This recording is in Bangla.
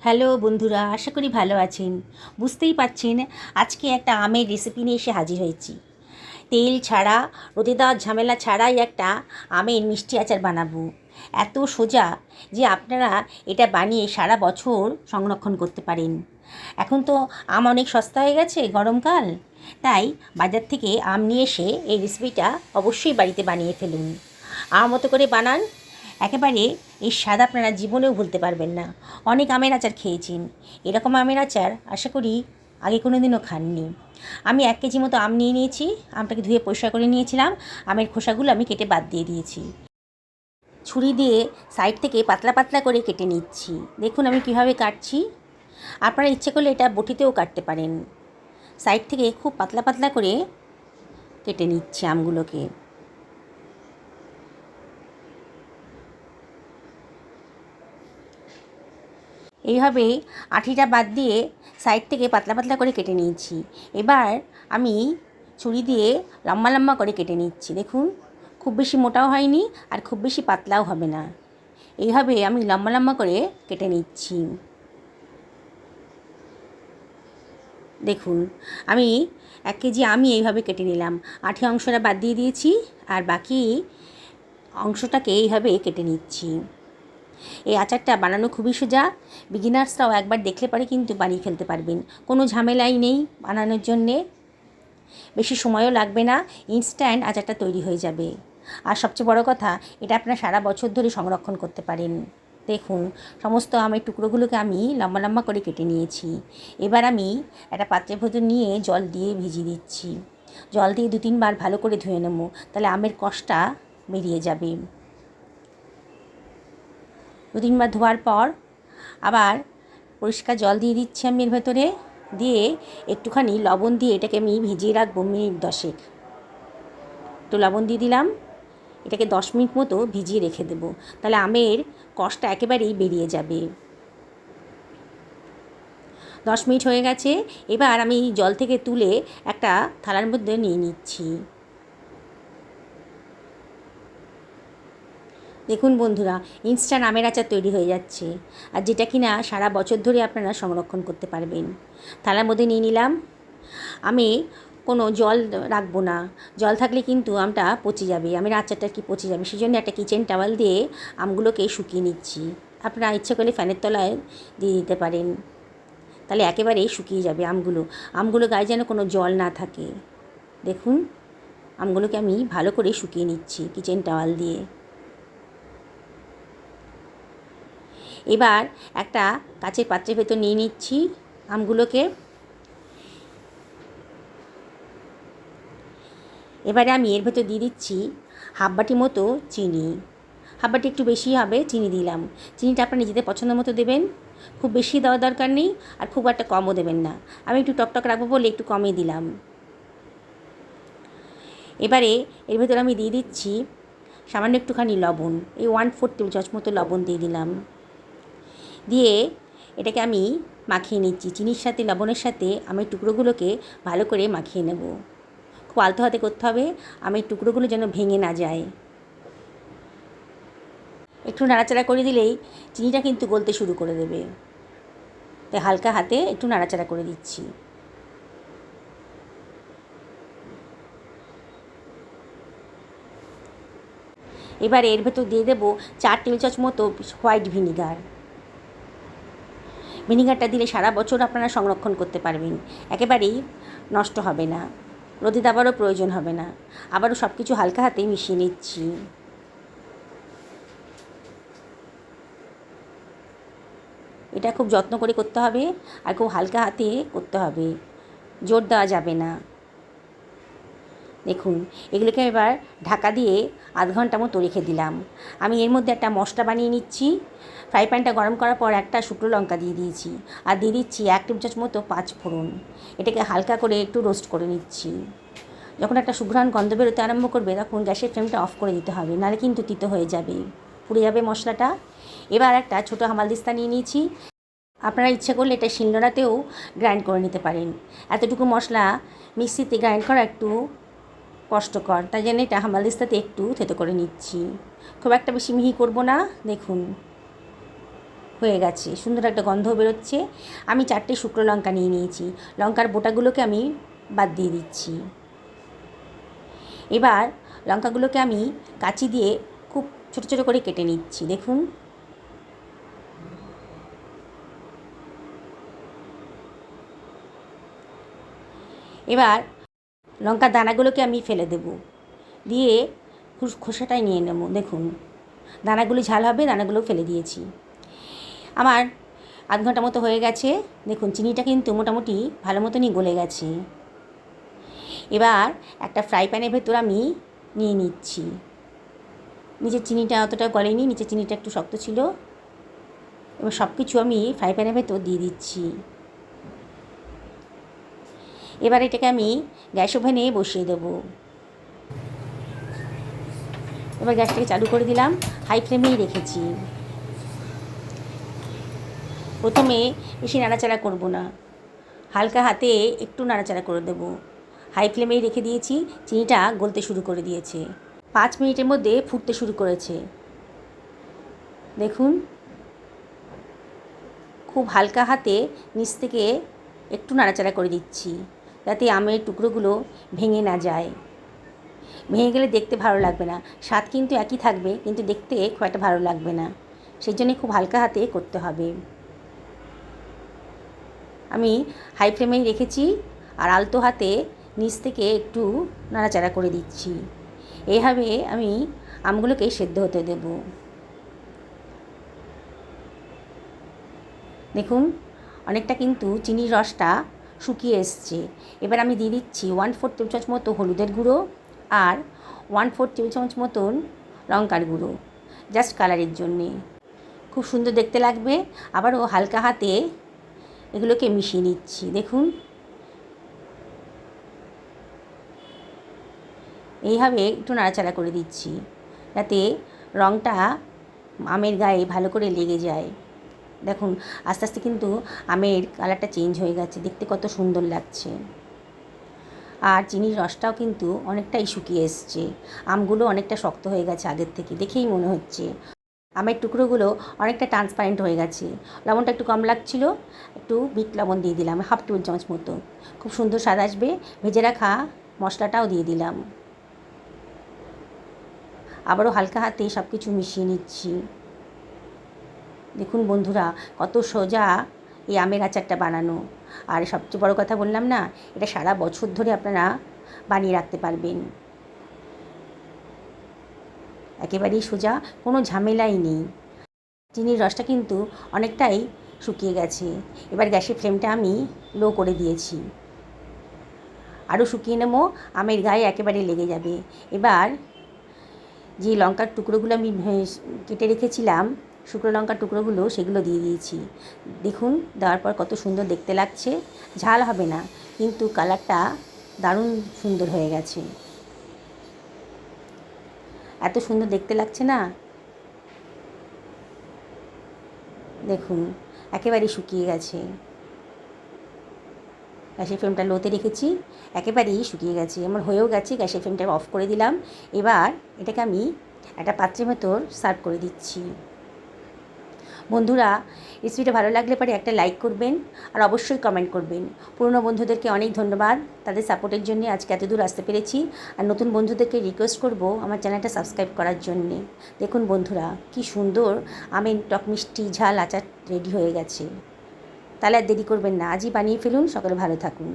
হ্যালো বন্ধুরা, আশা করি ভালো আছেন। বুঝতেই পারছেন আজকে একটা আমের রেসিপি নিয়ে এসে হাজির হয়েছি। তেল ছাড়া, রোদে দেওয়ার ঝামেলা ছাড়াই একটা আমের মিষ্টি আচার বানাবো। এত সোজা যে আপনারা এটা বানিয়ে সারা বছর সংরক্ষণ করতে পারেন। এখন তো আম অনেক সস্তা হয়ে গেছে, গরমকাল, তাই বাজার থেকে আম নিয়ে এসে এই রেসিপিটা অবশ্যই বাড়িতে বানিয়ে ফেলুন। আমার মতো করে বানান, একেবারে এই স্বাদ আপনারা জীবনেও ভুলতে পারবেন না। অনেক আমের আচার খেয়েছেন, এরকম আমের আচার আশা করি আগে কোনো দিনও খাননি। আমি 1 কেজি মতো আম নিয়ে নিয়েছি। আমটাকে ধুয়ে পরিষ্কার করে নিয়েছিলাম। আমের খোসাগুলো আমি কেটে বাদ দিয়ে দিয়েছি। ছুরি দিয়ে সাইড থেকে পাতলা পাতলা করে কেটে নিচ্ছি। দেখুন আমি কীভাবে কাটছি। আপনারা ইচ্ছে করলে এটা বটিতেও কাটতে পারেন। সাইড থেকে খুব পাতলা পাতলা করে কেটে নিচ্ছি আমগুলোকে। এইভাবে আঁঠিটা বাদ দিয়ে সাইড থেকে পাতলা পাতলা করে কেটে নিয়েছি। এবার আমি ছুরি দিয়ে লম্বা লম্বা করে কেটে নিচ্ছি। দেখুন খুব বেশি মোটাও হয়নি আর খুব বেশি পাতলাও হবে না। এইভাবে আমি লম্বা লম্বা করে কেটে নিচ্ছি। দেখুন আমি 1 কেজি আমি এইভাবে কেটে নিলাম। আঁঠি অংশটা বাদ দিয়ে দিয়েছি আর বাকি অংশটাকে এইভাবে কেটে নিচ্ছি। এই আচারটা বানানো খুবই সোজা। বিগিনার্সরাও একবার দেখলে পরে কিন্তু বানিয়ে ফেলতে পারবেন। কোনো ঝামেলাই নেই বানানোর জন্যে, বেশি সময়ও লাগবে না। ইনস্ট্যান্ট আচারটা তৈরি হয়ে যাবে। আর সবচেয়ে বড় কথা, এটা আপনারা সারা বছর ধরে সংরক্ষণ করতে পারেন। দেখুন সমস্ত আমের টুকরোগুলোকে আমি লম্বা লম্বা করে কেটে নিয়েছি। এবার আমি একটা পাত্রের ভেতর নিয়ে জল দিয়ে ভিজিয়ে দিচ্ছি। জল দিয়ে 2-3 বার ভালো করে ধুয়ে নেবো, তাহলে আমের কষটা বেরিয়ে যাবে। 2-3 বার ধোয়ার পর আবার পরিষ্কার জল দিয়ে দিচ্ছি আমি এর ভেতরে। দিয়ে একটুখানি লবণ দিয়ে এটাকে আমি ভিজিয়ে রাখবো মিনিট 10। একটু লবণ দিয়ে দিলাম। এটাকে 10 মিনিট মতো ভিজিয়ে রেখে দেবো, তাহলে আমের কষটা একেবারেই বেরিয়ে যাবে। 10 মিনিট হয়ে গেছে। এবার আমি জল থেকে তুলে একটা থালার মধ্যে নিয়ে নিচ্ছি। দেখুন বন্ধুরা, ইনস্ট্যান্ট আমের আচার তৈরি হয়ে যাচ্ছে, আর যেটা কিনা সারা বছর ধরে আপনারা সংরক্ষণ করতে পারবেন। থালার মধ্যে নিয়ে নিলাম। আমি কোনো জল রাখবো না, জল থাকলে কিন্তু আমটা পচে যাবে, আমের আচারটা কি পচে যাবে। সেই জন্য একটা কিচেন টাওয়াল দিয়ে আমগুলোকে শুকিয়ে নিচ্ছি। আপনারা ইচ্ছে করলে ফ্যানের তলায় দিয়ে দিতে পারেন, তাহলে একেবারেই শুকিয়ে যাবে আমগুলো গায়ে যেন কোনো জল না থাকে। দেখুন আমগুলোকে আমি ভালো করে শুকিয়ে নিচ্ছি কিচেন টাওয়াল দিয়ে। এবার একটা কাচের পাত্রের ভেতর নিয়ে নিচ্ছি আমগুলোকে। এবারে আমি এর ভেতর দিয়ে দিচ্ছি হাফ বাটি মতো চিনি। হাফ বাটি একটু বেশি হবে চিনি দিলাম। চিনিটা আপনার নিজেদের পছন্দ মতো দেবেন, খুব বেশি দেওয়ার দরকার নেই আর খুব একটা কমও দেবেন না। আমি একটু টকটক রাখবো বলে একটু কমই দিলাম। এবারে এর ভেতর আমি দিয়ে দিচ্ছি সামান্য একটুখানি লবণ, এই 1/4 টেবিল চামচ মতো লবণ দিয়ে দিলাম। দিয়ে এটাকে আমি মাখিয়ে নিচ্ছি। চিনির সাথে লবণের সাথে আমের টুকরোগুলোকে ভালো করে মাখিয়ে নেব। খুব আলতো হাতে করতে হবে, আমের টুকরোগুলো যেন ভেঙে না যায়। একটু নাড়াচাড়া করে দিলেই চিনিটা কিন্তু গলতে শুরু করে দেবে, তাই হালকা হাতে একটু নাড়াচাড়া করে দিচ্ছি। এবার এর ভেতর দিয়ে দেবো 4 টেবিল চামচ মতো হোয়াইট ভিনিগার। ভিনিগারটা দিলে সারা বছর আপনারা সংরক্ষণ করতে পারবেন, একেবারেই নষ্ট হবে না, রোদে দেওয়ারও প্রয়োজন হবে না। আবারও সব কিছু হালকা হাতে মিশিয়ে নিচ্ছি। এটা খুব যত্ন করে করতে হবে আর খুব হালকা হাতে করতে হবে, জোর দেওয়া যাবে না। দেখুন এগুলোকে এবার ঢাকা দিয়ে আধ ঘন্টা মতো রেখে দিলাম। আমি এর মধ্যে একটা মশলা বানিয়ে নিচ্ছি। ফ্রাই প্যানটা গরম করার পর একটা শুকনো লঙ্কা দিয়ে দিয়েছি আর দিয়ে দিচ্ছি 1 টেবিল চামচ মতো 5 ফোড়ন। এটাকে হালকা করে একটু রোস্ট করে নিচ্ছি। যখন একটা সুঘ্রাণ গন্ধ বেরোতে আরম্ভ করবে তখন গ্যাসের ফ্লেমটা অফ করে দিতে হবে, নাহলে কিন্তু তিতো হয়ে যাবে, পুড়ে যাবে মশলাটা। এবার একটা ছোটো হামালদিস্তা নিয়ে নিয়েছি। আপনারা ইচ্ছে করলে এটা শিলনোড়াতেও গ্রাইন্ড করে নিতে পারেন। এতটুকু মশলা মিক্সিতে গ্রাইন্ড করা একটু কষ্টকর, তাই জন্য এটা হামালদিস্তাতে একটু থেতো করে নিচ্ছি। খুব একটা বেশি মিহি করব না। দেখুন হয়ে গেছে, সুন্দর একটা গন্ধ বেরোচ্ছে। আমি 4টে শুকনো লঙ্কা নিয়ে নিয়েছি, লঙ্কার বোটাগুলোকে আমি বাদ দিয়ে দিচ্ছি। এবার লঙ্কাগুলোকে আমি কাঁচি দিয়ে খুব ছোটো ছোটো করে কেটে নিচ্ছি। দেখুন, এবার লঙ্কার দানাগুলোকে আমি ফেলে দেব, দিয়ে খোসাটাই নিয়ে নেব। দেখুন, দানাগুলো ঝাল হবে, দানাগুলো ফেলে দিয়েছি। আমার আধ ঘন্টা মতো হয়ে গেছে। দেখুন, চিনিটা কিন্তু মোটামুটি ভালো মতনই গলে গেছে। এবার একটা ফ্রাই প্যানের ভেতর আমি নিয়ে নিচ্ছি। নিচের চিনিটা অতটা গলেনি, নিচের চিনিটা একটু শক্ত ছিল। এবার সব কিছু আমি ফ্রাই প্যানের ভেতর দিয়ে দিচ্ছি। এবার এটাকে আমি গ্যাস ওভেনে বসিয়ে দেব। এবার গ্যাসটাকে চালু করে দিলাম, হাই ফ্লেমেই রেখেছি। প্রথমে বেশি নাড়াচাড়া করব না, হালকা হাতে একটু নাড়াচাড়া করে দেব। হাই ফ্লেমেই রেখে দিয়েছি। চিনিটা গলতে শুরু করে দিয়েছে, 5 মিনিটের মধ্যে ফুটতে শুরু করেছে। দেখুন, খুব হালকা হাতে নিচ থেকে একটু নাড়াচাড়া করে দিচ্ছি, যাতে আমের টুকরোগুলো ভেঙে না যায়। ভেঙে গেলে দেখতে ভালো লাগবে না, স্বাদ কিন্তু একই থাকবে, কিন্তু দেখতে খুব একটা ভালো লাগবে না। সেই জন্যে খুব হালকা হাতে করতে হবে। আমি হাই ফ্লেমেই রেখেছি আর আলতো হাতে নিচ থেকে একটু নাড়াচাড়া করে দিচ্ছি। এইভাবে আমি আমগুলোকে সেদ্ধ হতে দেব। দেখুন, অনেকটা কিন্তু চিনির রসটা শুকিয়ে এসছে। এবার আমি দিয়ে দিচ্ছি 1/4 টেবিল চামচ মতো হলুদের গুঁড়ো আর 1/4 টেবিল চামচ মতন লঙ্কার গুঁড়ো, জাস্ট কালারের জন্যে। খুব সুন্দর দেখতে লাগবে। আবারও হালকা হাতে এগুলোকে মিশিয়ে নিচ্ছি। দেখুন, এইভাবে একটু নাড়াচাড়া করে দিচ্ছি, যাতে রঙটা আমের গায়ে ভালো করে লেগে যায়। দেখুন, আস্তে আস্তে কিন্তু আমের কালারটা চেঞ্জ হয়ে গেছে, দেখতে কত সুন্দর লাগছে। আর চিনির রসটাও কিন্তু অনেকটাই শুকিয়ে এসছে। আমগুলো অনেকটা শক্ত হয়ে গেছে আগের থেকে, দেখেই মনে হচ্ছে। আমের টুকরোগুলো অনেকটা ট্রান্সপারেন্ট হয়ে গেছে। লবণটা একটু কম লাগছিল, একটু বিট লবণ দিয়ে দিলাম 1/2 টেবিল চামচ মতো। খুব সুন্দর স্বাদ আসবে। ভেজে রাখা মশলাটাও দিয়ে দিলাম। আবারও হালকা হাতে সব কিছু মিশিয়ে নিচ্ছি। দেখুন বন্ধুরা, কত সোজা এই আমের আচারটা বানানো। আর সবচেয়ে বড় কথা বললাম না, এটা সারা বছর ধরে আপনারা বানিয়ে রাখতে পারবেন। একেবারেই সোজা, কোনো ঝামেলাই নেই। চিনির রসটা কিন্তু অনেকটাই শুকিয়ে গেছে। এবার গ্যাসের ফ্লেমটা আমি লো করে দিয়েছি। আরও শুকিয়ে নেবো, আমের গায়ে একেবারে লেগে যাবে। এবার যে লঙ্কার টুকরোগুলো আমি কেটে রেখেছিলাম, শুকনো লঙ্কার টুকরোগুলো, সেগুলো দিয়ে দিয়েছি। দেখুন, দেওয়ার পর কত সুন্দর দেখতে লাগছে। ঝাল হবে না, কিন্তু কালারটা দারুণ সুন্দর হয়ে গেছে। এত সুন্দর দেখতে লাগছে না। দেখুন, একেবারেই শুকিয়ে গেছে। গ্যাসের ফ্লেমটা লোতে রেখেছি, একেবারেই শুকিয়ে গেছে। আমার হয়েও গেছে। গ্যাসের ফ্লেমটা অফ করে দিলাম। এবার এটাকে আমি একটা পাত্রের ভেতর সার্ভ করে দিচ্ছি। বন্ধুরা, রেসিপিটা ভালো লাগলে পরে একটা লাইক করবেন আর অবশ্যই কমেন্ট করবেন। পুরনো বন্ধুদেরকে অনেক ধন্যবাদ, তাদের সাপোর্টের জন্য আজকে এত দূর আসতে পেরেছি। আর নতুন বন্ধুদেরকে রিকোয়েস্ট করব আমার চ্যানেলটা সাবস্ক্রাইব করার জন্যে। দেখুন বন্ধুরা, কি সুন্দর আমের টক মিষ্টি ঝাল আচার রেডি হয়ে গেছে। তাহলে আর দেরি করবেন না, আজই বানিয়ে ফেলুন। সকলে ভালো থাকুন।